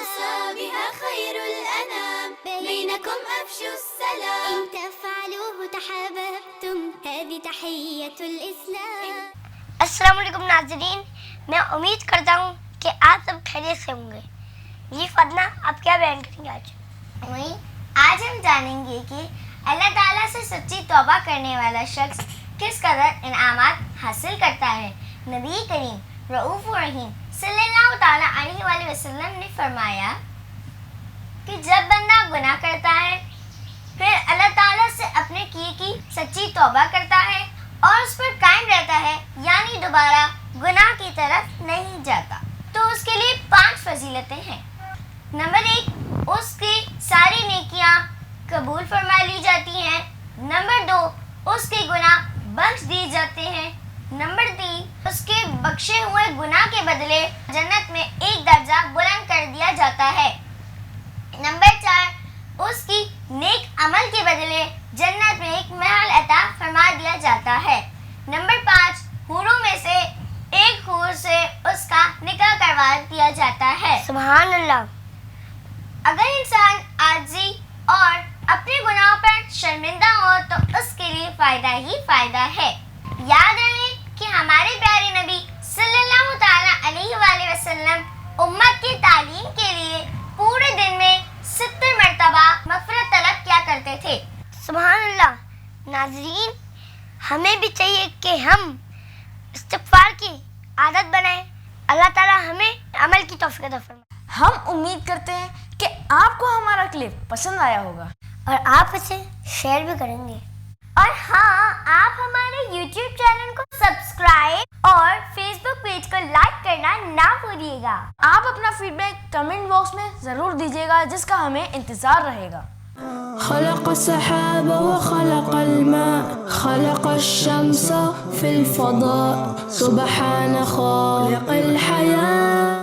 أوصى بها خير الأنام بينكم أفشوا السلام إن تفعلوه تحاببتم هذه تحية الإسلام. अस्सलाम वालेकुम नाज़रीन, मैं उम्मीद करता हूँ कि आप सब खैरियत से होंगे. ये फदना आप क्या बयान करेंगे आज? वहीं आज हम जानेंगे कि अल्लाह ताला से सच्ची तौबा करने वाला शख्स किस कदर इनामात हासिल करता है. नबी करीम रऊफ़ रहीम सल्लल्लाहु ताला अलैहि वसल्लम ने फरमाया कि जब बंदा गुनाह करता है फिर अल्लाह ताला से अपने किए की सच्ची तौबा करता है और उस पर कायम रहता है, यानी दोबारा गुनाह की तरफ नहीं जाता, तो उसके लिए 5 फजीलतें हैं. नंबर 1, उसकी सारी नेकियां कबूल फरमा ली जाती हैं. नंबर 2, उसके गुनाह बख्श दिए जाते हैं. नंबर 3, उसके बख्शे हुए गुनाह के बदले जन्नत में एक दर्जा बुलंद कर दिया जाता है. नंबर 4, उसकी नेक अमल के बदले जन्नत में एक महल अता फरमा दिया जाता है. नंबर 5, हूरों में से एक हूर से उसका निकाह करवा दिया जाता है. सुभान अल्लाह. अगर इंसान आजी और अपने गुनाहों पर शर्मिंदा हो तो उसके लिए फायदा ही फायदा है. याद रहे कि हमारे प्यारे नबी सल्लल्लाहु ताला अलैहि वसल्लम उम्मत की तालीम के लिए पूरे दिन में 70 मरतबा मग़फ़िरत तलब किया करते थे. सुभान अल्लाह. नाज़रीन, हमें भी चाहिए कि हम इस्तिग़फ़ार की आदत बनाएं. अल्लाह ताला हमें अमल की तौफ़ीक़ अता फरमाए. हम उम्मीद करते हैं कि आपको हमारा क्लिप पसंद आया होगा और आप इसे शेयर भी करेंगे. और हाँ, आप हमारे YouTube चैनल को सब्सक्राइब और Facebook पेज को लाइक करना ना भूलिएगा. आप अपना फीडबैक कमेंट बॉक्स में ज़रूर दीजिएगा, जिसका हमें इंतज़ार रहेगा. خلق السحاب وخلق الماء خلق الشمس في الفضاء سبحان خالق الحياة